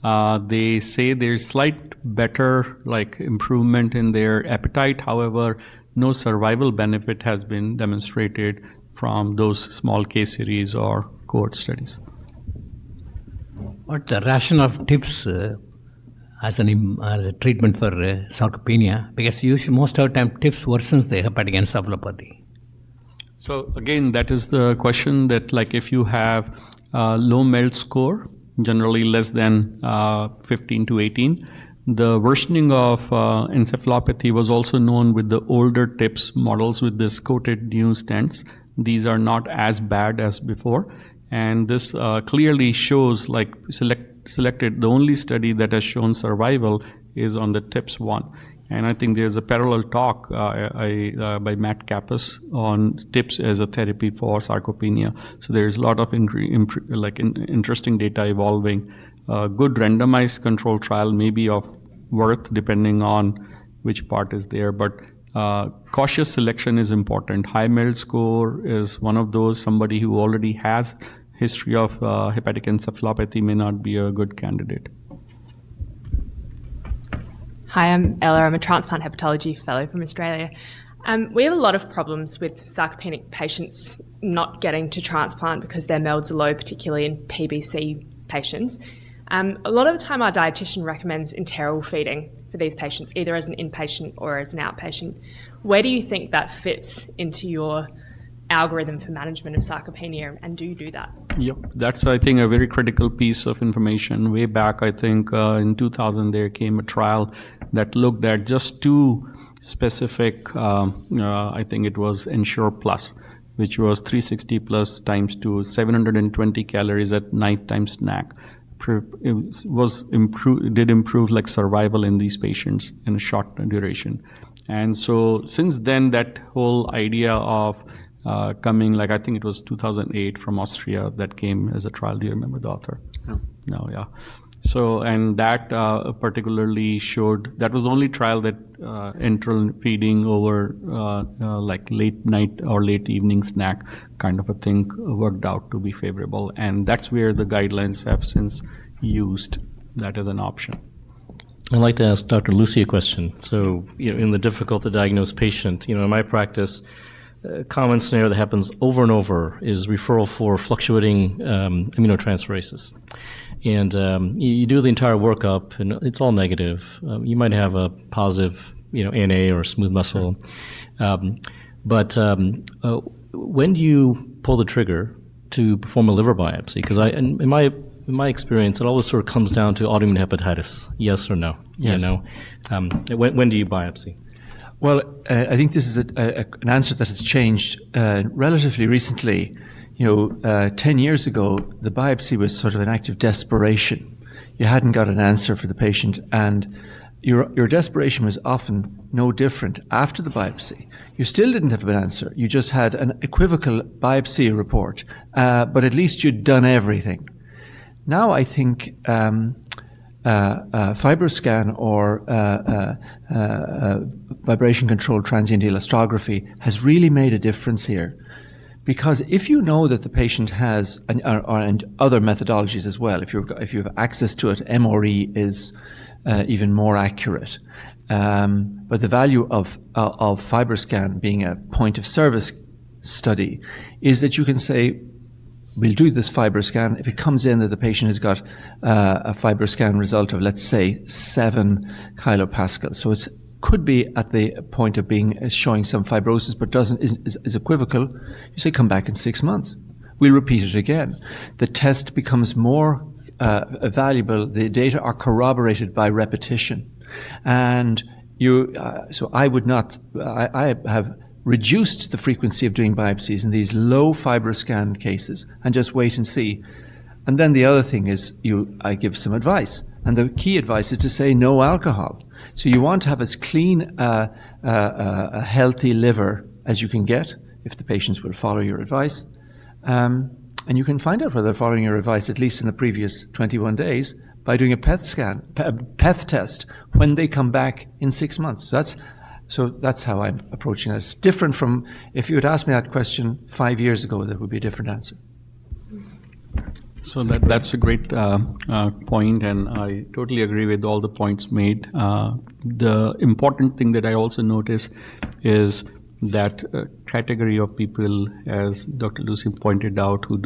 S4: They say there's slight better improvement in their appetite. However, no survival benefit has been demonstrated from those small case series or cohort studies.
S6: What the rationale of TIPS as a treatment for sarcopenia? Because usually most of the time TIPS worsens the hepatic encephalopathy.
S4: So again, that is the question that if you have low MELD score, generally less than 15 to 18, the worsening of encephalopathy was also known with the older TIPS models with this coated new stents. These are not as bad as before, and this clearly shows selected the only study that has shown survival is on the TIPS 1. And I think there's a parallel talk by Matt Kappas on TIPS as a therapy for sarcopenia. So there's a lot of interesting data evolving. Good randomized control trial may be of worth depending on which part is there, but cautious selection is important. High MELD score is one of those. Somebody who already has history of hepatic encephalopathy may not be a good candidate.
S7: Hi, I'm Ella. I'm a transplant hepatology fellow from Australia. We have a lot of problems with sarcopenic patients not getting to transplant because their MELDs are low, particularly in PBC patients. A lot of the time our dietitian recommends enteral feeding for these patients, either as an inpatient or as an outpatient. Where do you think that fits into your algorithm for management of sarcopenia, and do you do that?
S4: Yep, that's I think a very critical piece of information. Way back, I think in 2000 there came a trial that looked at just two specific, I think it was Ensure Plus, which was 360 plus times 2, 720 calories at nighttime snack. It did improve survival in these patients in a short duration. And so since then, that whole idea of coming, I think it was 2008 from Austria that came as a trial. Do you remember the author? No, yeah. So, and that particularly showed, that was the only trial that enteral feeding over late night or late evening snack kind of a thing worked out to be favorable. And that's where the guidelines have since used that as an option.
S1: I'd like to ask Dr. Lucy a question. So, in the difficult to diagnose patient, in my practice, a common scenario that happens over and over is referral for fluctuating aminotransferases. And you do the entire workup, and it's all negative. You might have a positive, NA or smooth muscle. But when do you pull the trigger to perform a liver biopsy? Because in my experience, it always sort of comes down to autoimmune hepatitis, yes or no.
S2: Yes.
S1: You know, when do you biopsy?
S2: Well, I think this is an answer that has changed relatively recently. 10 years ago, the biopsy was sort of an act of desperation. You hadn't got an answer for the patient, and your desperation was often no different after the biopsy. You still didn't have an answer. You just had an equivocal biopsy report, but at least you'd done everything. Now I think FibroScan or vibration-controlled transient elastography has really made a difference here. Because if you know that the patient has, and other methodologies as well, if you have access to it, MRE is even more accurate. But the value of FibroScan being a point of service study is that you can say, we'll do this FibroScan. If it comes in that the patient has got a FibroScan result of, let's say, 7 kilopascals, so it could be at the point of showing some fibrosis, but is equivocal. You say, come back in 6 months. We'll repeat it again. The test becomes more valuable. The data are corroborated by repetition, and so I would not. I have reduced the frequency of doing biopsies in these low FibroScan cases and just wait and see. And then the other thing is I give some advice. And the key advice is to say no alcohol. So you want to have as clean a healthy liver as you can get if the patients will follow your advice. And you can find out whether they're following your advice, at least in the previous 21 days, by doing a PEth test when they come back in 6 months. So that's how I'm approaching it. It's different from if you had asked me that question 5 years ago, that would be a different answer.
S4: So that's a great point, and I totally agree with all the points made. The important thing that I also notice is that category of people, as Dr. Lucy pointed out, who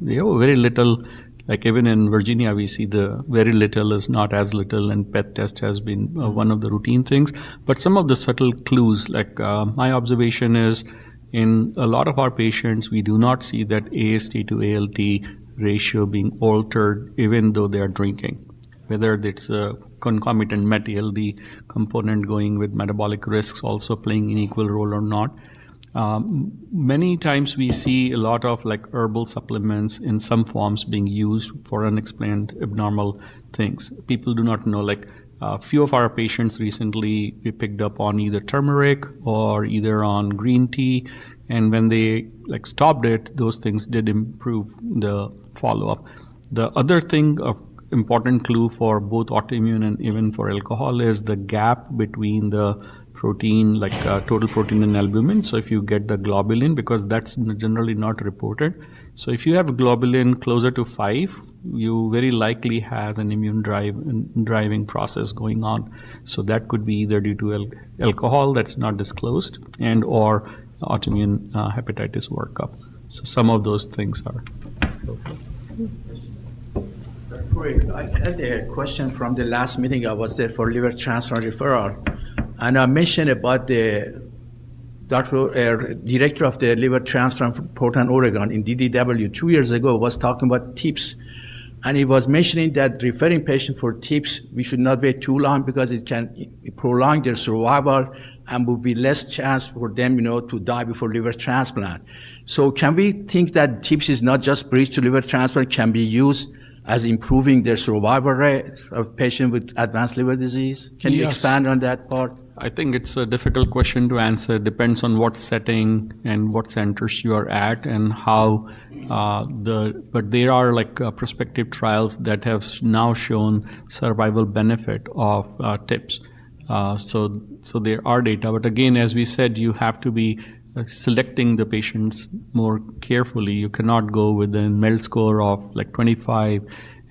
S4: they have very little. Like even in Virginia, we see the very little is not as little, and PET test has been one of the routine things. But some of the subtle clues, like my observation is, in a lot of our patients, we do not see that AST to ALT ratio being altered even though they are drinking. Whether it's a concomitant MET-ALD component going with metabolic risks also playing an equal role or not. Many times we see a lot of like herbal supplements in some forms being used for unexplained abnormal things. People do not know, like a few of our patients recently we picked up on either turmeric or either on green tea, and when they like stopped it, those things did improve the follow-up. The other thing of important clue for both autoimmune and even for alcohol is the gap between the protein, like total protein and albumin. So if you get the globulin, because that's generally not reported. So if you have globulin closer to 5, you very likely has an immune driving process going on. So that could be either due to alcohol that's not disclosed and or autoimmune hepatitis workup. So some of those things are.
S5: I had a question from the last meeting. I was there for liver transplant referral, and I mentioned about the director of the liver transplant from Portland, Oregon in DDW 2 years ago was talking about tips. And he was mentioning that referring patients for tips, we should not wait too long because it can prolong their survival and will be less chance for them, to die before liver transplant. So can we think that tips is not just bridge to liver transplant, can be used as improving their survival rate of patients with advanced liver disease? Can you expand on that part?
S4: I think it's a difficult question to answer. Depends on what setting and what centers you are at and how but there are like prospective trials that have now shown survival benefit of tips. So there are data, but again, as we said, you have to be selecting the patients more carefully. You cannot go with a MELD score of like 25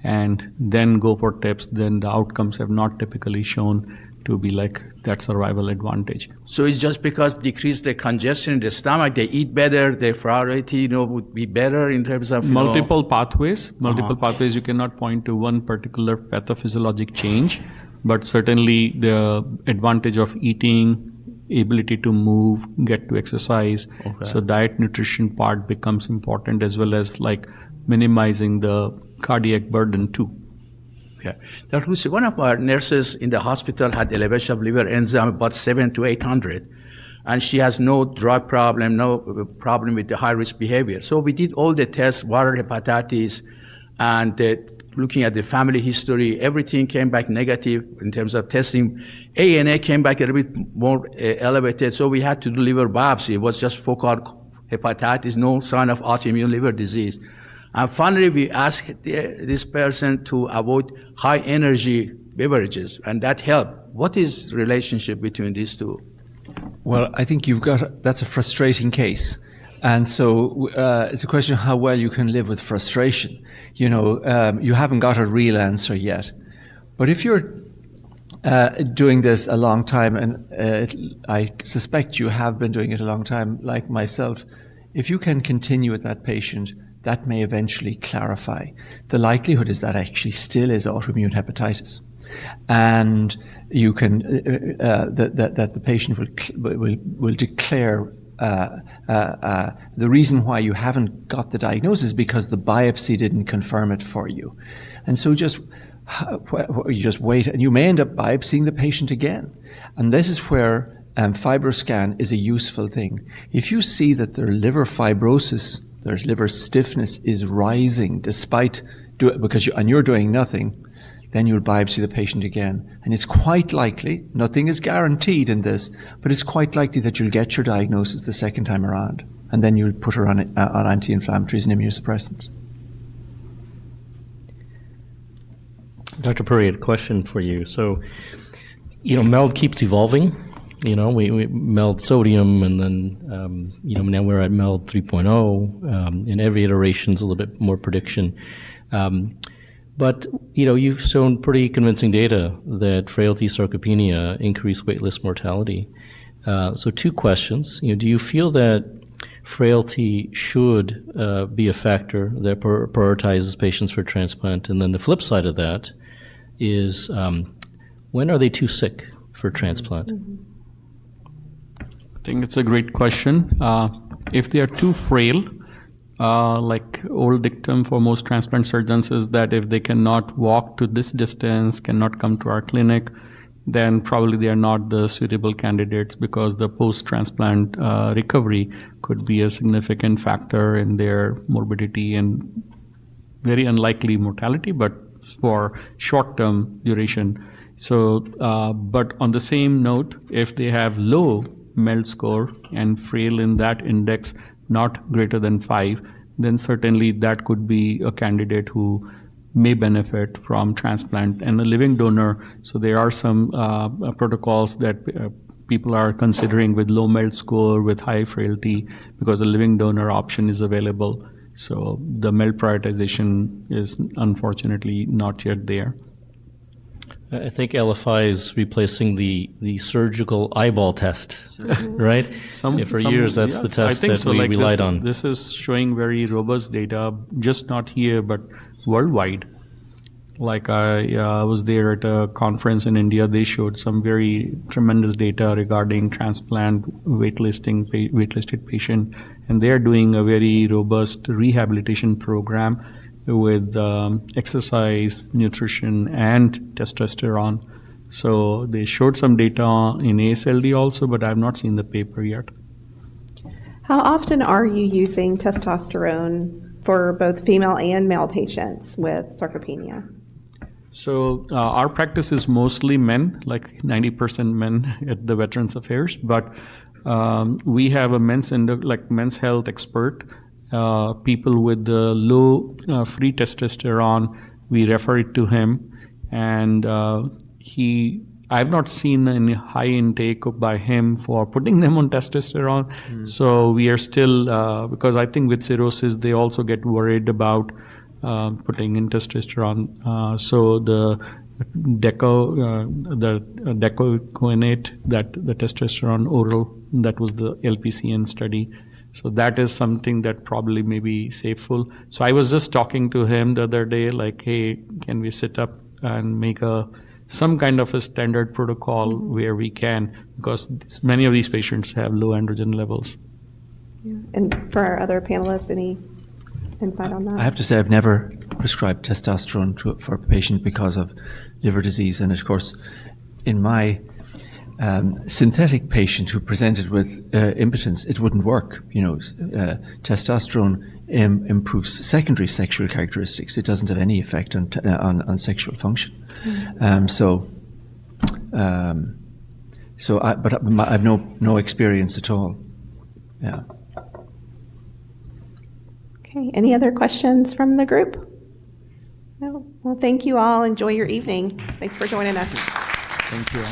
S4: and then go for tips. Then the outcomes have not typically shown to be like that survival advantage.
S5: So it's just because decrease the congestion in the stomach, they eat better, their priority, would be better in terms of
S4: multiple pathways. Multiple pathways. You cannot point to one particular pathophysiologic change, but certainly the advantage of eating ability to move, get to exercise. So diet, nutrition part becomes important, as well as like minimizing the cardiac burden too.
S5: Yeah. Dr. Lucy, one of our nurses in the hospital had elevation of liver enzyme about 700 to 800, and she has no drug problem, no problem with the high-risk behavior. So we did all the tests, water hepatitis, and looking at the family history, everything came back negative in terms of testing. ANA came back a little bit more elevated, so we had to do liver biopsy. It was just focal hepatitis, no sign of autoimmune liver disease. And finally, we asked this person to avoid high-energy beverages, and that helped. What is relationship between these two?
S2: Well, I think that's a frustrating case. And so it's a question of how well you can live with frustration. You know, you haven't got a real answer yet. But if you're doing this a long time, and I suspect you have been doing it a long time, like myself, if you can continue with that patient, that may eventually clarify. The likelihood is that actually still is autoimmune hepatitis. And you can, that the patient will declare the reason why you haven't got the diagnosis is because the biopsy didn't confirm it for you. And so you just wait, and you may end up biopsying the patient again. And this is where FibroScan is a useful thing. If you see that their liver fibrosis, their liver stiffness is rising despite you're doing nothing, then you'll biopsy the patient again. And it's quite likely, nothing is guaranteed in this, but it's quite likely that you'll get your diagnosis the second time around. And then you'll put her on anti-inflammatories and immunosuppressants.
S1: Dr. Puri, a question for you. So, you know, MELD keeps evolving. You know, we MELD sodium, and then, now we're at MELD 3.0. In every iteration is a little bit more prediction. But, you know, you've shown pretty convincing data that frailty, sarcopenia increase waitlist mortality. So 2 questions. You know, do you feel that frailty should be a factor that prioritizes patients for transplant? And then the flip side of that is, when are they too sick for transplant?
S3: Mm-hmm.
S4: I think it's a great question. If they are too frail, like old dictum for most transplant surgeons is that if they cannot walk to this distance, cannot come to our clinic, then probably they are not the suitable candidates, because the post-transplant recovery could be a significant factor in their morbidity and very unlikely mortality, but for short-term duration. So, but on the same note, if they have low MELD score and frail in that index, not greater than 5, then certainly that could be a candidate who may benefit from transplant and a living donor. So there are some protocols that people are considering with low MELD score, with high frailty, because a living donor option is available. So the MELD prioritization is unfortunately not yet there.
S1: I think LFI is replacing the surgical eyeball test, right? For years, that's the test that we relied on.
S4: This is showing very robust data, just not here, but worldwide. Like I was there at a conference in India. They showed some very tremendous data regarding transplant waitlisted patient, and they are doing a very robust rehabilitation program with exercise, nutrition, and testosterone. So they showed some data in ASLD also, but I have not seen the paper yet.
S3: How often are you using testosterone for both female and male patients with sarcopenia?
S4: So our practice is mostly men, like 90% men at the Veterans Affairs, but we have a men's health expert. People with low free testosterone, we refer it to him, and I have not seen any high intake by him for putting them on testosterone. So we are still, because I think with cirrhosis, they also get worried about putting in testosterone. So the decacoinate, that the testosterone oral, that was the LPCN study. So that is something that probably may be safeful. So I was just talking to him the other day, like, hey, can we sit up and make a some kind of a standard protocol where we can, because many of these patients have low androgen levels.
S3: And for our other panelists, any insight on that?
S2: I have to say I've never prescribed testosterone for a patient because of liver disease. And of course, in my synthetic patient who presented with impotence, it wouldn't work. Testosterone improves secondary sexual characteristics. It doesn't have any effect on sexual function. But I've no experience at all. Yeah.
S3: Okay, any other questions from the group? No? Well, thank you all. Enjoy your evening. Thanks for joining us.
S5: Thank you.